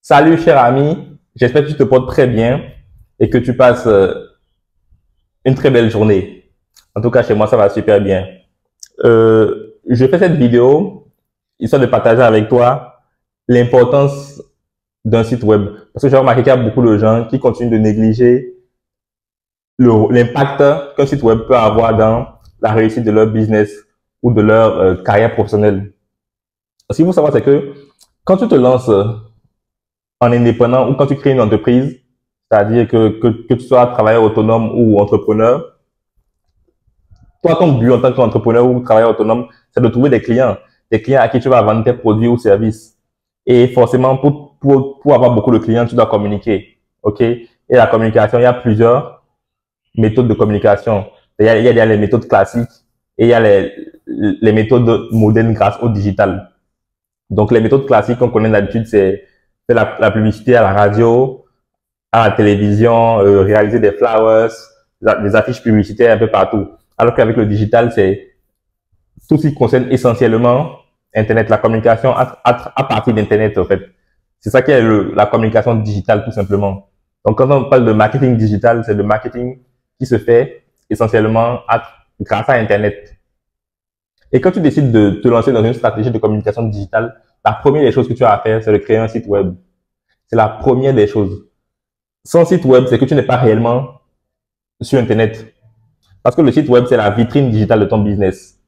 Salut cher ami, j'espère que tu te portes très bien et que tu passes une très belle journée. En tout cas, chez moi, ça va super bien. Je fais cette vidéo histoire de partager avec toi l'importance d'un site web. Parce que j'ai remarqué qu'il y a beaucoup de gens qui continuent de négliger l'impact qu'un site web peut avoir dans la réussite de leur business ou de leur carrière professionnelle. Ce qu'il faut savoir, c'est que quand tu te lances en indépendant ou quand tu crées une entreprise, c'est-à-dire que tu sois travailleur autonome ou entrepreneur, toi, ton but en tant qu'entrepreneur ou travailleur autonome, c'est de trouver des clients à qui tu vas vendre tes produits ou services. Et forcément, pour avoir beaucoup de clients, tu dois communiquer. OK? Et la communication, il y a plusieurs méthodes de communication. Il y a les méthodes classiques et il y a les méthodes modernes grâce au digital. Donc, les méthodes classiques qu'on connaît d'habitude, c'est la publicité à la radio, à la télévision, réaliser des flyers, des affiches publicitaires un peu partout. Alors qu'avec le digital, c'est tout ce qui concerne essentiellement Internet, la communication à partir d'Internet, en fait. C'est ça qui est la communication digitale, tout simplement. Donc, quand on parle de marketing digital, c'est le marketing qui se fait essentiellement grâce à Internet. Et quand tu décides de te lancer dans une stratégie de communication digitale, la première des choses que tu as à faire, c'est de créer un site web. C'est la première des choses. Sans site web, c'est que tu n'es pas réellement sur Internet. Parce que le site web, c'est la vitrine digitale de ton business.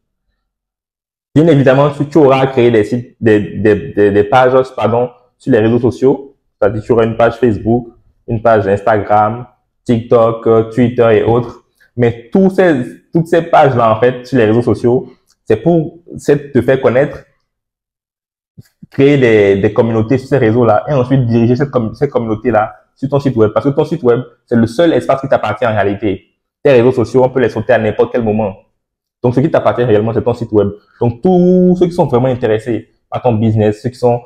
Bien évidemment, tu auras créé des sites, des pages, pardon, sur les réseaux sociaux. C'est-à-dire, tu auras une page Facebook, une page Instagram, TikTok, Twitter et autres. Mais toutes ces pages-là, en fait, sur les réseaux sociaux, c'est pour te faire connaître, créer des communautés sur ces réseaux-là et ensuite diriger ces communautés-là sur ton site web. Parce que ton site web, c'est le seul espace qui t'appartient en réalité. Tes réseaux sociaux, on peut les sauter à n'importe quel moment. Donc, ce qui t'appartient réellement, c'est ton site web. Donc, tous ceux qui sont vraiment intéressés par ton business, ceux qui sont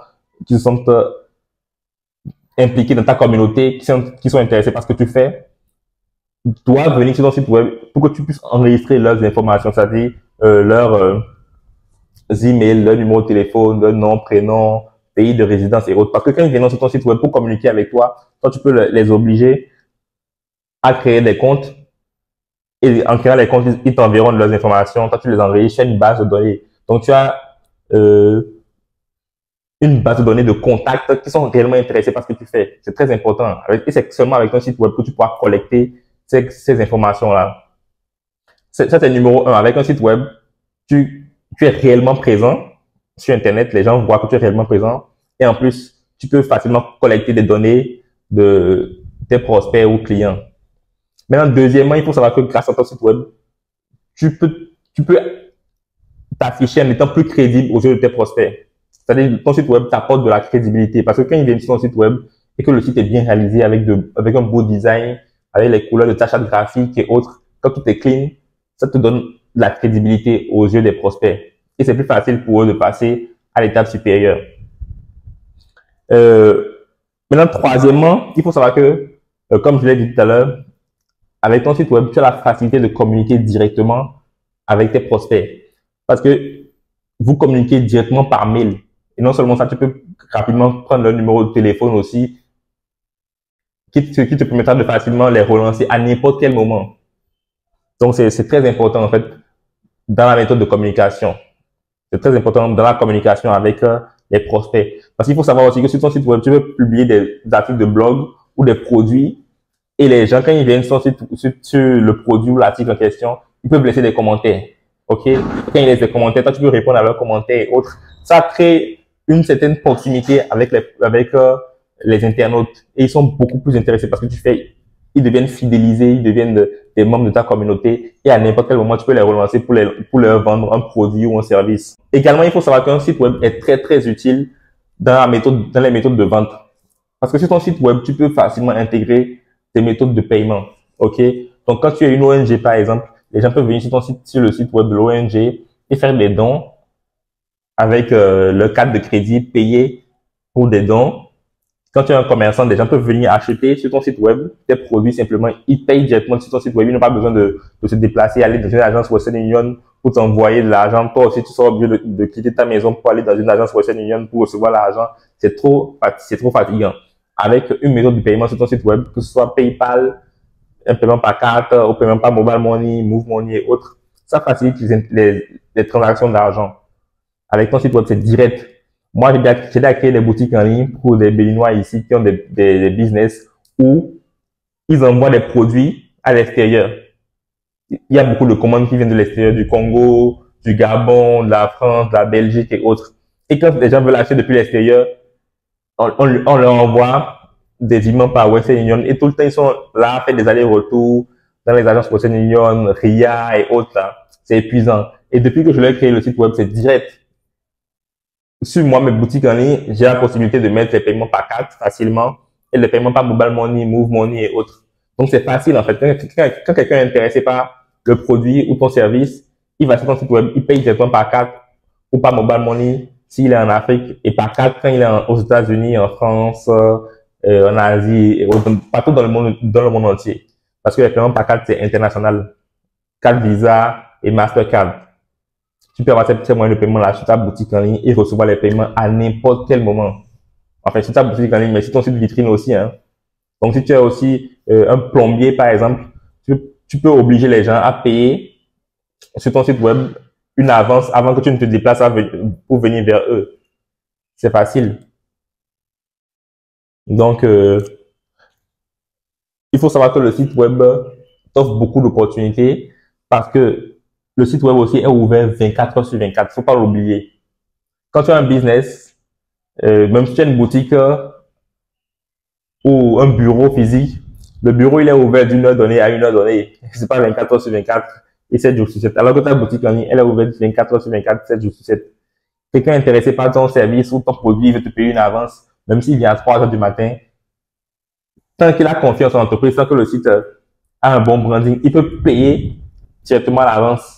impliqués dans ta communauté, qui sont intéressés par ce que tu fais, doivent venir sur ton site web pour que tu puisses enregistrer leurs informations, c'est-à-dire leurs emails, leur numéro de téléphone, leur nom, prénom, pays de résidence et autres. Parce que quand ils viennent sur ton site web pour communiquer avec toi, toi, tu peux les obliger à créer des comptes. Et en créant les comptes, ils t'enverront leurs informations. Toi, tu les enregistres sur une base de données. Donc, tu as une base de données de contacts qui sont réellement intéressés par ce que tu fais. C'est très important. Et c'est seulement avec ton site web que tu pourras collecter ces informations-là. Ça, c'est numéro un. Avec un site web, tu es réellement présent sur Internet. Les gens voient que tu es réellement présent. Et en plus, tu peux facilement collecter des données de tes prospects ou clients. Maintenant, deuxièmement, il faut savoir que grâce à ton site web, tu peux t'afficher en étant plus crédible aux yeux de tes prospects. C'est-à-dire que ton site web t'apporte de la crédibilité. Parce que quand ils viennent sur ton site web et que le site est bien réalisé avec un beau design, avec les couleurs de ta charte graphique et autres, quand tout est clean, ça te donne de la crédibilité aux yeux des prospects. Et c'est plus facile pour eux de passer à l'étape supérieure. Maintenant, troisièmement, il faut savoir que, comme je l'ai dit tout à l'heure, avec ton site web, tu as la facilité de communiquer directement avec tes prospects. Parce que vous communiquez directement par mail. Et non seulement ça, tu peux rapidement prendre leur numéro de téléphone aussi, qui te permettra de facilement les relancer à n'importe quel moment. Donc, c'est très important, en fait, dans la méthode de communication. C'est très important dans la communication avec les prospects. Parce qu'il faut savoir aussi que sur ton site web, tu peux publier des articles de blog ou des produits. Et les gens, quand ils viennent sur le produit ou l'article en question, ils peuvent laisser des commentaires. OK? Quand ils laissent des commentaires, toi, tu peux répondre à leurs commentaires et autres. Ça crée une certaine proximité avec les internautes. Et ils sont beaucoup plus intéressés parce que ils deviennent fidélisés, ils deviennent des membres de ta communauté. Et à n'importe quel moment, tu peux les relancer pour leur vendre un produit ou un service. Également, il faut savoir qu'un site web est très, très utile dans les méthodes de vente. Parce que sur ton site web, tu peux facilement intégrer des méthodes de paiement. OK? Donc, quand tu es une ONG, par exemple, les gens peuvent venir sur le site web de l'ONG et faire des dons avec leur carte de crédit, payer pour des dons. Quand tu es un commerçant, des gens peuvent venir acheter sur ton site web tes produits simplement. Ils payent directement sur ton site web. Ils n'ont pas besoin de se déplacer, aller dans une agence Western Union pour t'envoyer de l'argent. Toi aussi, tu seras obligé de quitter ta maison pour aller dans une agence Western Union pour recevoir l'argent. C'est trop fatigant. Avec une méthode de paiement sur ton site web, que ce soit PayPal, un paiement par carte, ou paiement par mobile money, Move Money et autres, ça facilite les transactions d'argent. Avec ton site web, c'est direct. Moi, j'ai déjà créé des boutiques en ligne pour des Béninois ici qui ont des business où ils envoient des produits à l'extérieur. Il y a beaucoup de commandes qui viennent de l'extérieur, du Congo, du Gabon, de la France, de la Belgique et autres. Et quand les gens veulent acheter depuis l'extérieur, on leur envoie des imams par Western Union et tout le temps ils sont là à faire des allers-retours dans les agences Western Union, RIA et autres là. C'est épuisant. Et depuis que je leur ai créé le site web, c'est direct. Sur moi, mes boutiques en ligne, j'ai la possibilité de mettre les paiements par carte facilement et les paiements par mobile money, Move Money et autres. Donc c'est facile en fait. Quand quelqu'un est intéressé par le produit ou ton service, il va sur ton site web, il paye directement par carte ou par mobile money s'il est en Afrique et par carte quand il est aux États-Unis, en France, en Asie et partout dans le monde entier. Parce que les paiements par carte c'est international. Carte Visa et Mastercard. Tu peux avoir ces moyens de paiement là sur ta boutique en ligne et recevoir les paiements à n'importe quel moment. Enfin, sur ta boutique en ligne, mais sur ton site vitrine aussi, hein. Donc, si tu as aussi un plombier, par exemple, tu peux obliger les gens à payer sur ton site web une avance avant que tu ne te déplaces pour venir vers eux. C'est facile. Donc, il faut savoir que le site web t'offre beaucoup d'opportunités parce que le site web aussi est ouvert 24 heures sur 24. Faut pas l'oublier. Quand tu as un business, même si tu as une boutique ou un bureau physique, le bureau il est ouvert d'une heure donnée à une heure donnée. C'est pas 24 heures sur 24 et 7 jours sur 7. Alors que ta boutique en ligne, elle est ouverte 24 heures sur 24, 7 jours sur 7. Quelqu'un intéressé par ton service ou ton produit, il veut te payer une avance, même s'il vient à 3 heures du matin. Tant qu'il a confiance en l'entreprise, tant que le site a un bon branding, il peut payer directement l'avance.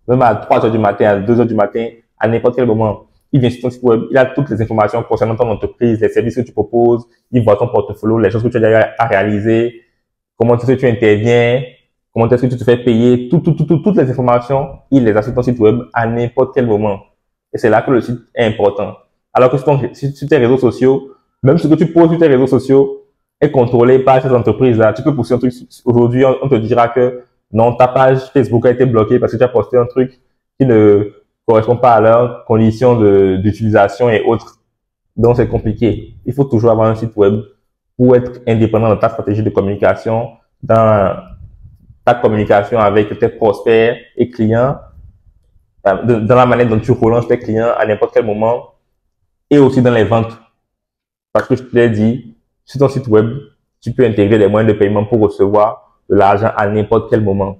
Même à 3 heures du matin, à 2 heures du matin, à n'importe quel moment. Il vient sur ton site web, il a toutes les informations concernant ton entreprise, les services que tu proposes, il voit ton portfolio, les choses que tu as à réaliser, comment est-ce que tu interviens, comment est-ce que tu te fais payer, toutes les informations, il les a sur ton site web à n'importe quel moment. Et c'est là que le site est important. Alors que sur tes réseaux sociaux, même ce que tu poses sur tes réseaux sociaux est contrôlé par ces entreprises-là. Tu peux poster un truc, aujourd'hui, on te dira que non, ta page Facebook a été bloquée parce que tu as posté un truc qui ne correspond pas à leurs conditions d'utilisation et autres. Donc, c'est compliqué. Il faut toujours avoir un site web pour être indépendant de ta stratégie de communication, dans ta communication avec tes prospects et clients, dans la manière dont tu relances tes clients à n'importe quel moment et aussi dans les ventes. Parce que je te l'ai dit, sur ton site web, tu peux intégrer des moyens de paiement pour recevoir de l'argent à n'importe quel moment.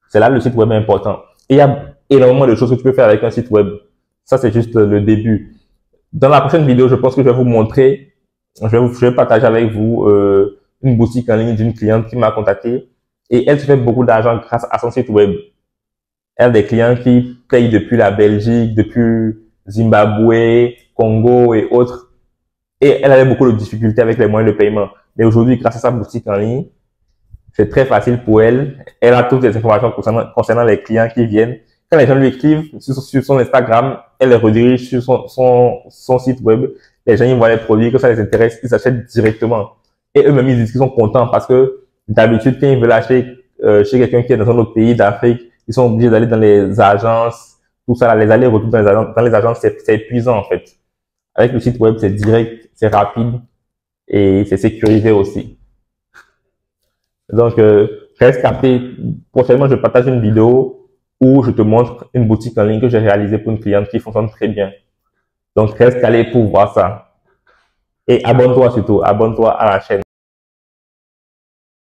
C'est là le site web est important. Et il y a énormément de choses que tu peux faire avec un site web. Ça, c'est juste le début. Dans la prochaine vidéo, je pense que je vais vous montrer, je vais partager avec vous une boutique en ligne d'une cliente qui m'a contacté et elle se fait beaucoup d'argent grâce à son site web. Elle a des clients qui payent depuis la Belgique, depuis Zimbabwe, Congo et autres. Et elle avait beaucoup de difficultés avec les moyens de paiement. Mais aujourd'hui, grâce à sa boutique en ligne, c'est très facile pour elle. Elle a toutes les informations concernant les clients qui viennent. Quand les gens lui écrivent sur son Instagram, elle les redirige sur son site web. Les gens, ils voient les produits, que ça les intéresse, ils achètent directement. Et eux-mêmes, ils disent qu'ils sont contents parce que d'habitude, quand ils veulent acheter chez quelqu'un qui est dans un autre pays d'Afrique, ils sont obligés d'aller dans les agences, tout ça, les allers-retours dans les agences, c'est épuisant en fait. Avec le site web, c'est direct, c'est rapide et c'est sécurisé aussi. Donc, reste capté. Prochainement, je partage une vidéo où je te montre une boutique en ligne que j'ai réalisée pour une cliente qui fonctionne très bien. Donc, reste calé pour voir ça. Et abonne-toi surtout, abonne-toi à la chaîne.